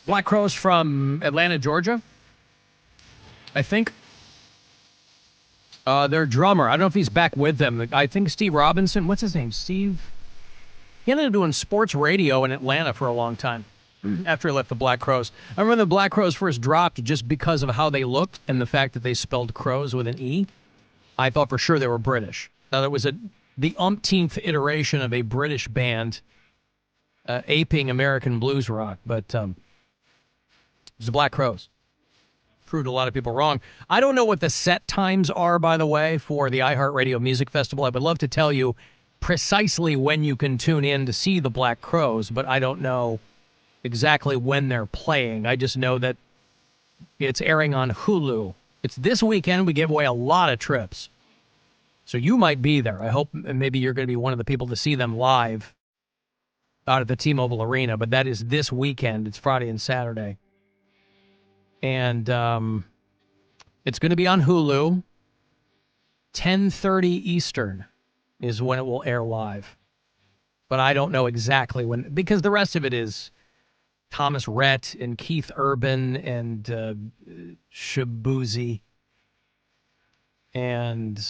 Black Crowes from Atlanta, Georgia, I think. Their drummer, I don't know if he's back with them. I think Steve Robinson, what's his name? Steve? He ended up doing sports radio in Atlanta for a long time after he left the Black Crowes. I remember the Black Crowes first dropped just because of how they looked and the fact that they spelled crows with an E. I thought for sure they were British. Now, there was the umpteenth iteration of a British band aping American blues rock, but it was the Black Crowes. Proved a lot of people wrong. I don't know what the set times are, by the way, for the iHeartRadio Music Festival. I would love to tell you precisely when you can tune in to see the Black Crowes, but I don't know exactly when they're playing. I just know that it's airing on Hulu. It's this weekend. We give away a lot of trips. So you might be there. I hope maybe you're going to be one of the people to see them live out at the T-Mobile Arena, but that is this weekend. It's Friday and Saturday. And it's going to be on Hulu. 10:30 Eastern is when it will air live. But I don't know exactly when, because the rest of it is Thomas Rhett and Keith Urban and Shabuzi. And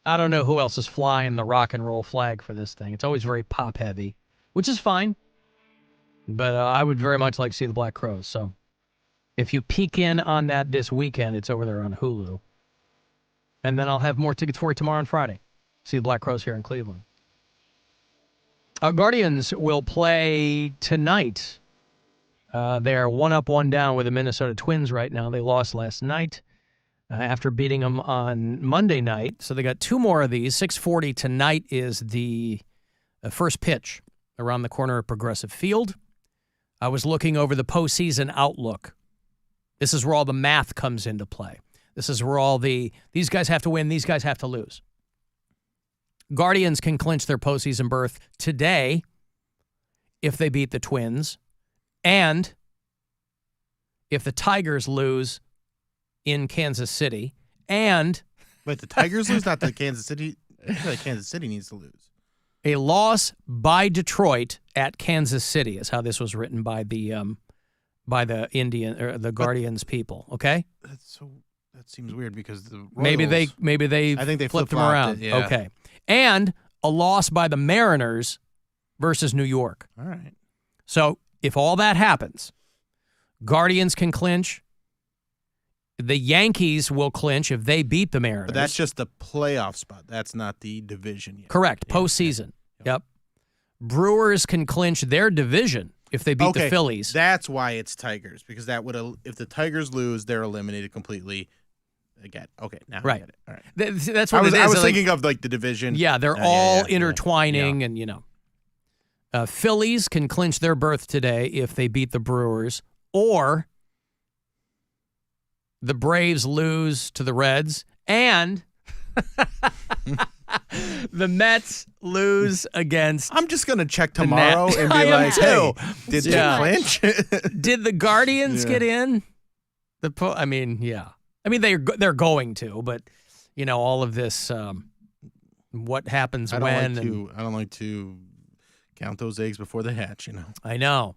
I don't know who else is flying the rock and roll flag for this thing. It's always very pop heavy, which is fine. But I would very much like to see the Black Crowes. So if you peek in on that this weekend, it's over there on Hulu. And then I'll have more tickets for you tomorrow and Friday. See the Black Crowes here in Cleveland. Guardians will play tonight. They are 1-up, 1-down with the Minnesota Twins right now. They lost last night after beating them on Monday night. So they got two more of these. 6:40 tonight is the first pitch around the corner of Progressive Field. I was looking over the postseason outlook. This is where all the math comes into play. This is where all these guys have to win, these guys have to lose. Guardians can clinch their postseason berth today if they beat the Twins, and if the Tigers lose in Kansas City, and... Wait, the Tigers lose, not the Kansas City? I feel like Kansas City needs to lose. A loss by Detroit at Kansas City is how this was written by the Indian or the Guardians people. Okay, that seems weird because the Royals, maybe they I think they flipped them around. Yeah. Okay, and a loss by the Mariners versus New York. All right. So if all that happens, Guardians can clinch. The Yankees will clinch if they beat the Mariners. But that's just the playoff spot. That's not the division yet. Correct. Yeah. Postseason. Yep. Brewers can clinch their division if they beat the Phillies. That's why it's Tigers, because that would if the Tigers lose, they're eliminated completely. Again. Okay. Now I get it. All right. That's what it is. I was thinking of like the division. Yeah, they're all intertwining, and you know. Phillies can clinch their berth today if they beat the Brewers, or the Braves lose to the Reds, and the Mets lose against. I'm just going to check tomorrow and be like, hey, did they clinch? Did the Guardians get in? I mean, they're going to, but, you know, all of this, what happens I when. I don't like to count those eggs before they hatch, you know. I know.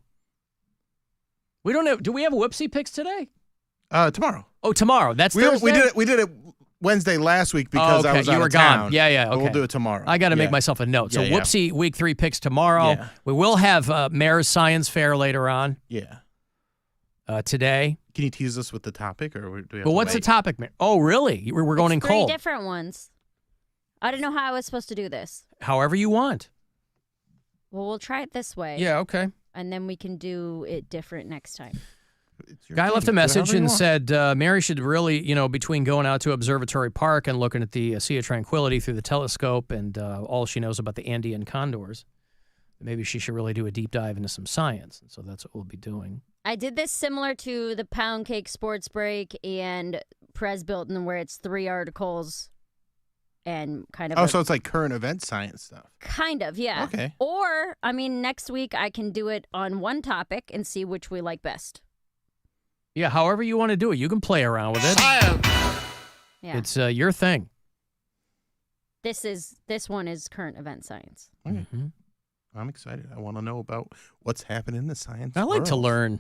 We don't have. Do we have Whoopsie picks today? Tomorrow. Oh, tomorrow. That's Thursday? We did it Wednesday last week because I was out of town. Gone. Yeah, okay. We'll do it tomorrow. I got to make myself a note. So Whoopsie Week 3 picks tomorrow. Yeah. We will have Mayor's Science Fair later on. Yeah. Today. Can you tease us with the topic, or do we have to what's wait? the topic, Mayor? Oh, really? We're going in cold. 3 different ones. I don't know how I was supposed to do this. However you want. Well, we'll try it this way. Yeah, okay. And then we can do it different next time. Guy left a message and said Mary should really, between going out to Observatory Park and looking at the Sea of Tranquility through the telescope and all she knows about the Andean condors, maybe she should really do a deep dive into some science. And so that's what we'll be doing. I did this similar to the Pound Cake Sports Break and Prez Bilton, where it's 3 articles and kind of... Oh, so it's like current event science stuff. Kind of, yeah. Okay. Or, next week I can do it on one topic and see which we like best. Yeah, however you want to do it. You can play around with it. Yeah. It's your thing. This one is current event science. Okay. Mm-hmm. I'm excited. I want to know about what's happening in the science I like world. to learn.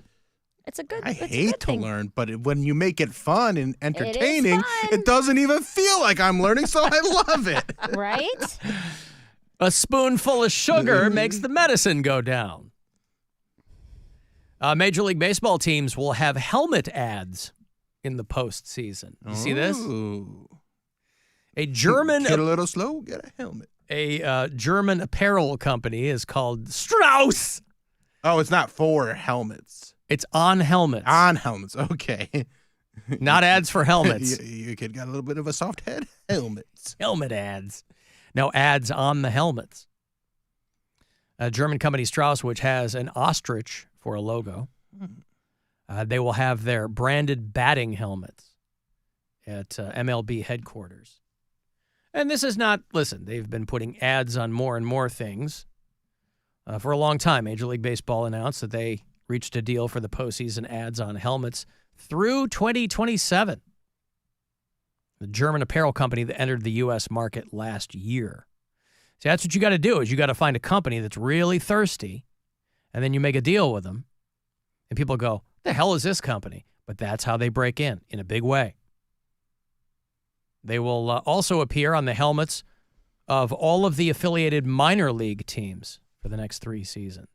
It's a good. I it's a hate good to thing. learn, but when you make it fun and entertaining, fun. it doesn't even feel like I'm learning, so I love it. Right? A spoonful of sugar makes the medicine go down. Major League Baseball teams will have helmet ads in the postseason. You see this? Ooh. A German Get a little slow, get a helmet. A German apparel company is called Strauss. Oh, it's not for helmets. It's on helmets. On helmets, okay. Not ads for helmets. Your kid got a little bit of a soft head. Helmets. Helmet ads. No ads on the helmets. A German company, Strauss, which has an ostrich for a logo. They will have their branded batting helmets at MLB headquarters. And this is not, listen, they've been putting ads on more and more things. For a long time, Major League Baseball announced that they reached a deal for the postseason ads on helmets through 2027. The German apparel company that entered the U.S. market last year. See, that's what you got to do, is you got to find a company that's really thirsty, and then you make a deal with them, and people go, the hell is this company? But that's how they break in a big way. They will also appear on the helmets of all of the affiliated minor league teams for the next 3 seasons.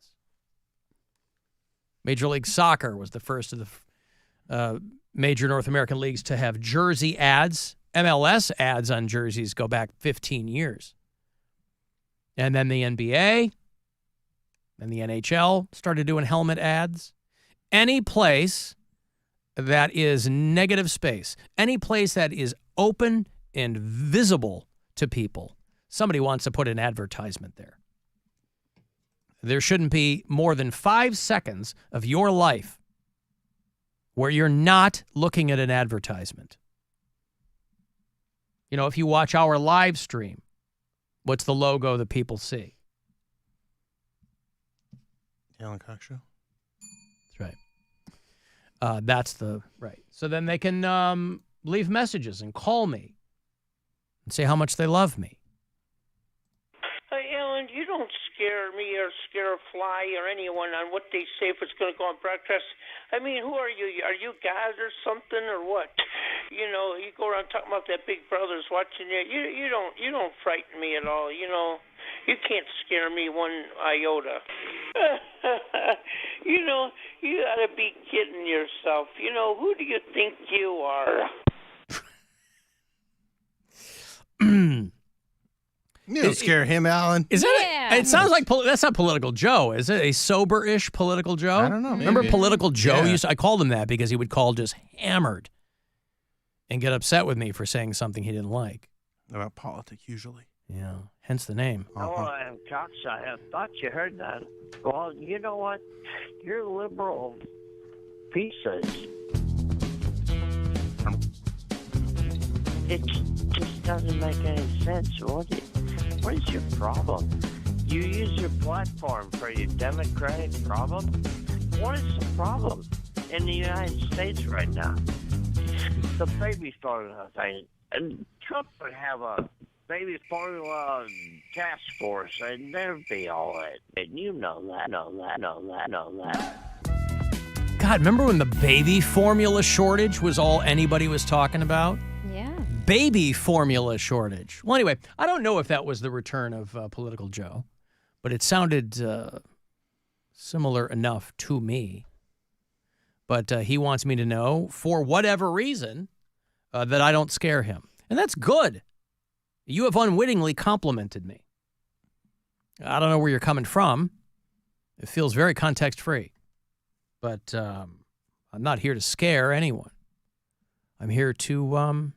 Major League Soccer was the first of the major North American leagues to have jersey ads. MLS ads on jerseys go back 15 years. And then the NBA and the NHL started doing helmet ads. Any place that is negative space, any place that is open and visible to people, somebody wants to put an advertisement there. There shouldn't be more than 5 seconds of your life where you're not looking at an advertisement. You know, if you watch our live stream, what's the logo that people see? Alan Cox Show. That's right. That's the right. So then they can leave messages and call me and say how much they love me. Alan, you don't scare me or scare a fly or anyone on what they say if it's going to go on broadcast. I mean, who are you? Are you God or something or what? You know, you go around talking about that Big Brother's watching you. You don't frighten me at all. You know, you can't scare me one iota. You know, you got to be kidding yourself. You know, who do you think you are? You don't scare him, Alan. Is that Yeah. it sounds like that's not Political Joe. Is it a sober-ish Political Joe? I don't know. Remember maybe. Political Joe? Yeah. I called him that because he would call just hammered and get upset with me for saying something he didn't like. About politics, usually. Yeah, hence the name. Oh, Alan Cox, I thought you heard that. Well, you know what? You're liberal pieces. It just doesn't make any sense. What is your problem? You use your platform for your Democratic problem? What is the problem in the United States right now? The baby formula thing. And Trump would have a baby formula task force, and there'd be all that. And you know that. God, remember when the baby formula shortage was all anybody was talking about? Yeah. Baby formula shortage. Well, anyway, I don't know if that was the return of Political Joe, but it sounded similar enough to me. But he wants me to know, for whatever reason, that I don't scare him. And that's good. You have unwittingly complimented me. I don't know where you're coming from. It feels very context-free. But I'm not here to scare anyone. I'm here to,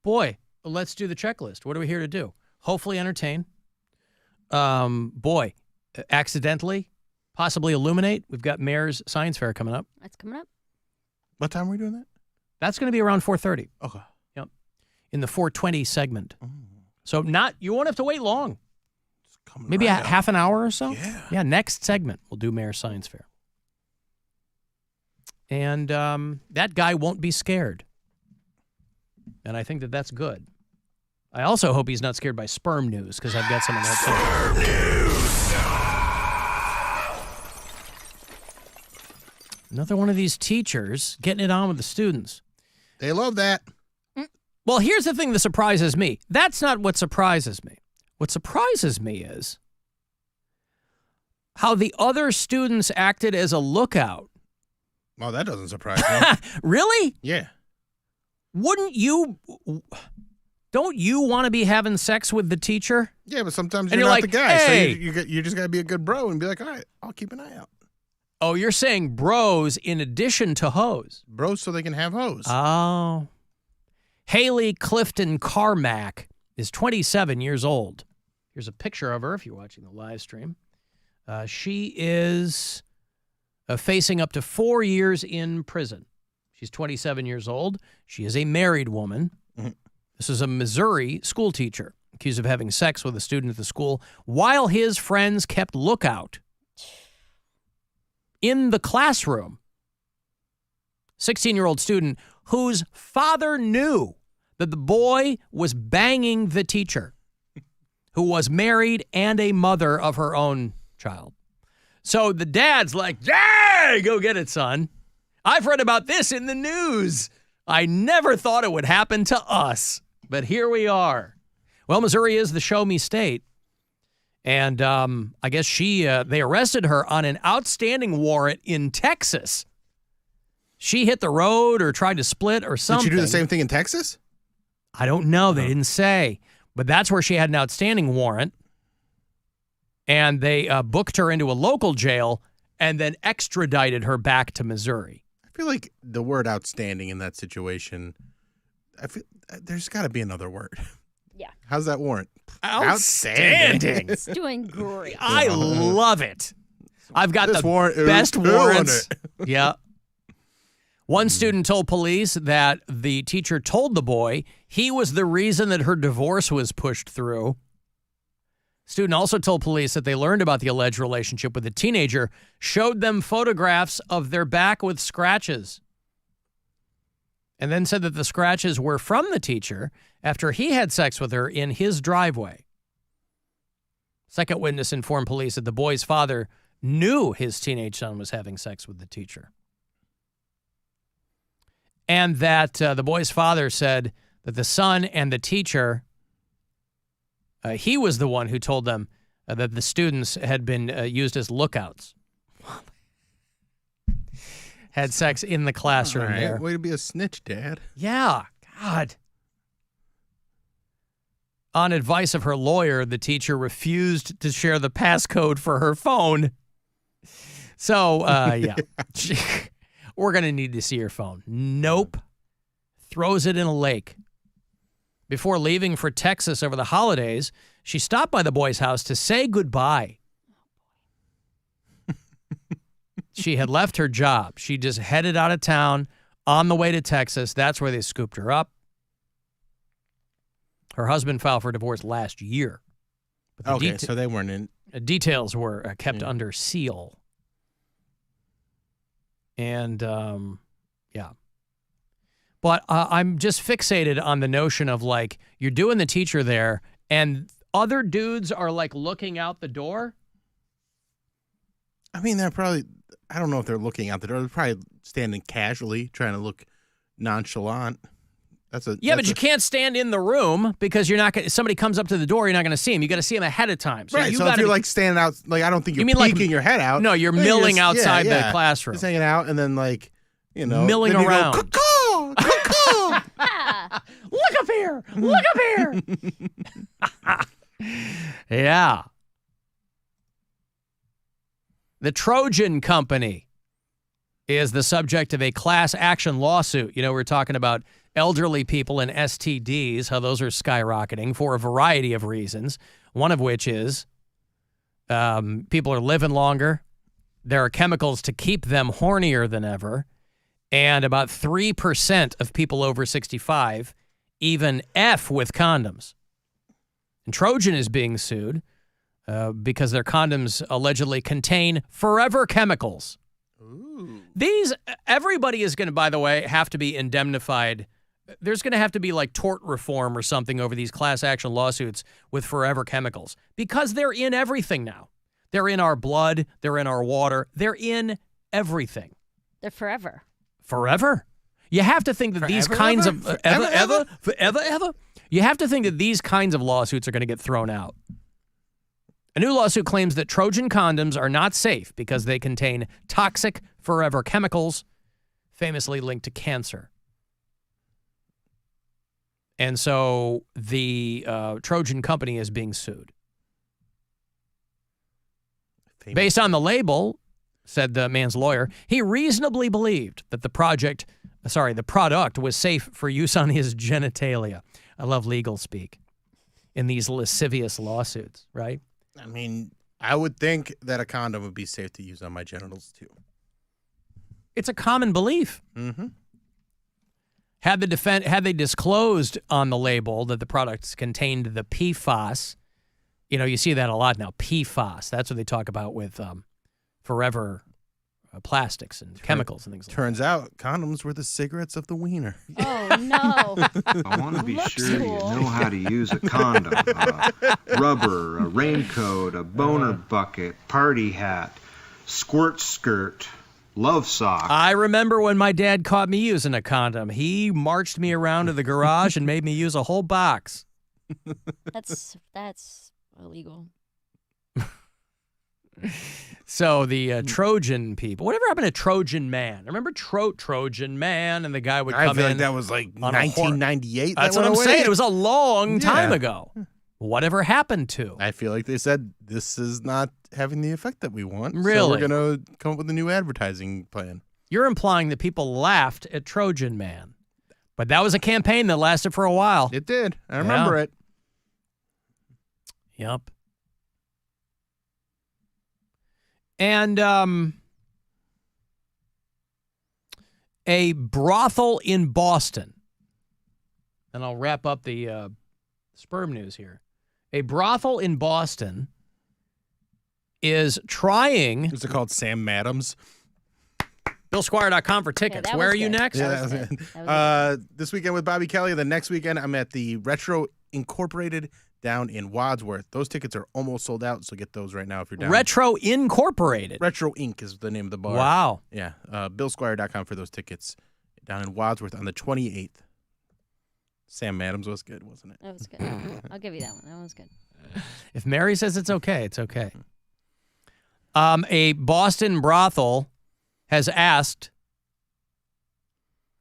boy, let's do the checklist. What are we here to do? Hopefully entertain. Boy, accidentally, possibly illuminate. We've got Mayor's Science Fair coming up. That's coming up. What time are we doing that? That's going to be around 4:30. Okay. Yep. In the 4:20 segment. Oh, So you won't have to wait long. it's coming Maybe right a up. half an hour or so. Yeah. Yeah, next segment, we'll do Mayor's Science Fair. And that guy won't be scared. And I think that that's good. I also hope he's not scared by sperm news, because I've got some of that too. Another one of these teachers getting it on with the students. They love that. Well, here's the thing that surprises me. That's not what surprises me. What surprises me is how the other students acted as a lookout. Well, that doesn't surprise me. Really? Yeah. Don't you want to be having sex with the teacher? Yeah, but sometimes And you're you're not like, the guy. hey. So you just got to be a good bro and be like, all right, I'll keep an eye out. Oh, you're saying bros in addition to hoes. Bros so they can have hoes. Oh. Haley Clifton Carmack is 27 years old. Here's a picture of her if you're watching the live stream. She is facing up to 4 years in prison. She's 27 years old. She is a married woman. Mm-hmm. This is a Missouri school teacher accused of having sex with a student at the school while his friends kept lookout in the classroom. 16-year-old student whose father knew that the boy was banging the teacher, who was married and a mother of her own child. So the dad's like, "Hey, go get it, son. I've read about this in the news. I never thought it would happen to us, but here we are." Well, Missouri is the show me state. And I guess they arrested her on an outstanding warrant in Texas. She hit the road or tried to split or something. Did she do the same thing in Texas? I don't know. They didn't say. But that's where she had an outstanding warrant. And they booked her into a local jail and then extradited her back to Missouri. I feel like the word outstanding in that situation, there's got to be another word. Yeah. How's that warrant? Outstanding. It's doing great. I love it. I've got This the warrant is best killing warrants. it. Yeah. One student told police that the teacher told the boy he was the reason that her divorce was pushed through. Student also told police that they learned about the alleged relationship with the teenager, showed them photographs of their back with scratches, and then said that the scratches were from the teacher after he had sex with her in his driveway. Second witness informed police that the boy's father knew his teenage son was having sex with the teacher. And that the boy's father said that the son and the teacher, he was the one who told them that the students had been used as lookouts. Had sex in the classroom there. Way to be a snitch, Dad. Yeah, God. On advice of her lawyer, the teacher refused to share the passcode for her phone. So, yeah. We're going to need to see her phone. Nope. Throws it in a lake. Before leaving for Texas over the holidays, she stopped by the boy's house to say goodbye. She had left her job. She just headed out of town on the way to Texas. That's where they scooped her up. Her husband filed for divorce last year. But the So they weren't in. details were kept under seal. And, yeah. But I'm just fixated on the notion of, like, you're doing the teacher there, and other dudes are, like, looking out the door. I mean, they're probably, I don't know if they're looking out the door. They're probably standing casually, trying to look nonchalant. But you can't stand in the room because you're not going. Somebody comes up to the door, you're not going to see him. You got to see him ahead of time. So right. you So if you're like standing out, like I don't think you're peeking your head out. No, you're milling outside the classroom. Just hanging out, and then like milling then around. You go, cuckoo, Look up here! Look up here! Yeah. The Trojan Company is the subject of a class action lawsuit. We're talking about elderly people and STDs, how those are skyrocketing for a variety of reasons, one of which is people are living longer. There are chemicals to keep them hornier than ever. And about 3% of people over 65 even F with condoms. And Trojan is being sued because their condoms allegedly contain forever chemicals. Ooh. Everybody is going to, by the way, have to be indemnified. There's going to have to be like tort reform or something over these class action lawsuits with forever chemicals because they're in everything now. They're in our blood. They're in our water. They're in everything. They're forever. Forever? You have to think that these kinds of forever. You have to think that these kinds of lawsuits are going to get thrown out. A new lawsuit claims that Trojan condoms are not safe because they contain toxic forever chemicals, famously linked to cancer. And so the Trojan company is being sued. Based on the label, said the man's lawyer, he reasonably believed that the product was safe for use on his genitalia. I love legal speak in these lascivious lawsuits, right? I mean, I would think that a condom would be safe to use on my genitals, too. It's a common belief. Mm-hmm. Had they disclosed on the label that the products contained the PFAS, you see that a lot now, PFAS. That's what they talk about with forever plastics and chemicals and things like that. Turns out condoms were the cigarettes of the wiener. Oh, no. I want to be sure you know how to use a condom, rubber, a raincoat, a boner bucket, party hat, squirt skirt, love sock. I remember when my dad caught me using a condom. He marched me around to the garage and made me use a whole box. That's illegal. So the Trojan people, whatever happened to Trojan Man? Remember Trojan Man, and the guy would come in. I feel like that was like 1998. That's what I'm saying. It was a long time ago. Whatever happened to? I feel like they said this is not having the effect that we want. Really? So we're going to come up with a new advertising plan. You're implying that people laughed at Trojan Man. But that was a campaign that lasted for a while. It did. I remember it. Yep. And a brothel in Boston, and I'll wrap up the sperm news here. A brothel in Boston is trying... Is it called Sam Madams? BillSquire.com for tickets. Yeah, Where are you next? This weekend with Bobby Kelly. The next weekend, I'm at the Retro Incorporated down in Wadsworth. Those tickets are almost sold out, so get those right now if you're down. Retro Incorporated. Retro Inc. is the name of the bar. Wow. Yeah. BillSquire.com for those tickets down in Wadsworth on the 28th. Sam Adams was good, wasn't it? That was good. I'll give you that one. That one was good. If Mary says it's okay, it's okay. A Boston brothel has asked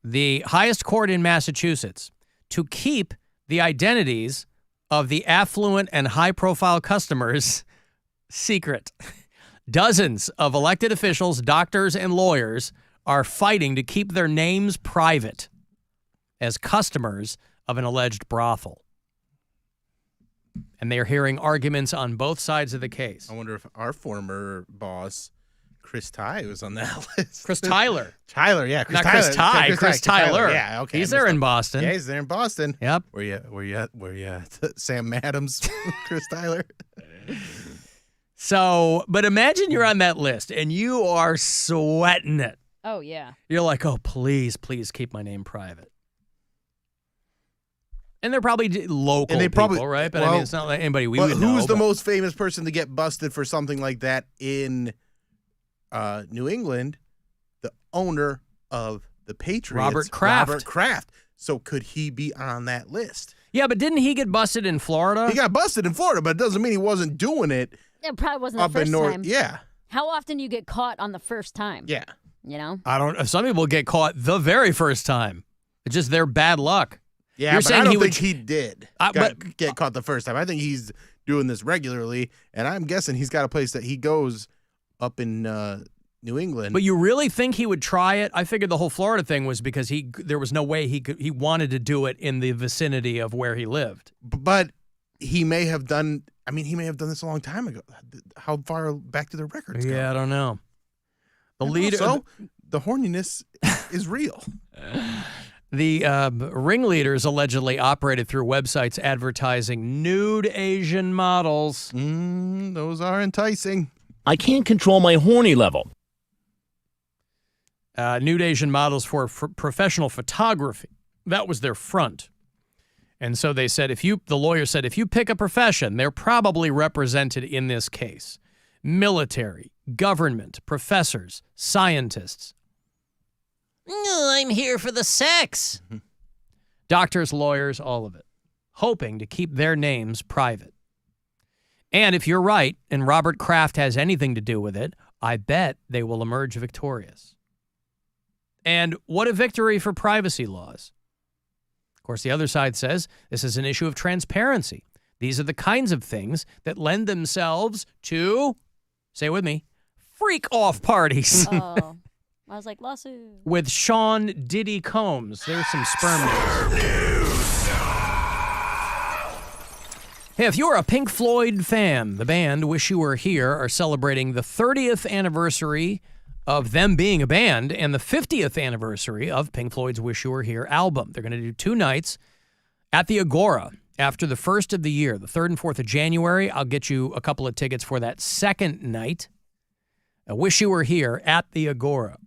the highest court in Massachusetts to keep the identities of the affluent and high-profile customers secret. Dozens of elected officials, doctors, and lawyers are fighting to keep their names private as customers of an alleged brothel. And they are hearing arguments on both sides of the case. I wonder if our former boss, Chris Ty, was on that list. Chris Tyler. Tyler, yeah. Not Chris Ty, Chris Tyler. Yeah, okay. He's there in Boston. Yeah, he's there in Boston. Yep. Where you at? Sam Adams, Chris Tyler. So, but imagine you're on that list and you are sweating it. Oh, yeah. You're like, oh, please keep my name private. And they're probably local people, right? But I mean, it's not like anybody we would know. Who's the most famous person to get busted for something like that in New England? The owner of the Patriots, Robert Kraft. Robert Kraft. So could he be on that list? Yeah, but didn't he get busted in Florida? He got busted in Florida, but it doesn't mean he wasn't doing it. It probably wasn't up the first in North. time. Yeah. How often do you get caught on the first time? Yeah. You know? I don't. Some people get caught the very first time. It's just their bad luck. Yeah, but I don't think he did get caught the first time. I think he's doing this regularly, and I'm guessing he's got a place that he goes up in New England. But you really think he would try it? I figured the whole Florida thing was because there was no way he wanted to do it in the vicinity of where he lived. But he may have done. I mean, he may have done this a long time ago. How far back do the records go? Yeah, I don't know. The horniness is real. The ringleaders allegedly operated through websites advertising nude Asian models. Those are enticing. I can't control my horny level. Nude Asian models for professional photography. That was their front. And so they said, the lawyer said, if you pick a profession, they're probably represented in this case. Military, government, professors, scientists. I'm here for the sex. Doctors, lawyers, all of it, hoping to keep their names private. And if you're right, and Robert Kraft has anything to do with it, I bet they will emerge victorious. And what a victory for privacy laws. Of course, the other side says this is an issue of transparency. These are the kinds of things that lend themselves to, say it with me, freak-off parties. Oh, I was like, lawsuit. With Sean Diddy Combs. There's some sperm news. Hey, if you're a Pink Floyd fan, the band Wish You Were Here are celebrating the 30th anniversary of them being a band and the 50th anniversary of Pink Floyd's Wish You Were Here album. They're going to do 2 nights at the Agora after the first of the year, the 3rd and 4th of January. I'll get you a couple of tickets for that second night. Wish You Were Here at the Agora.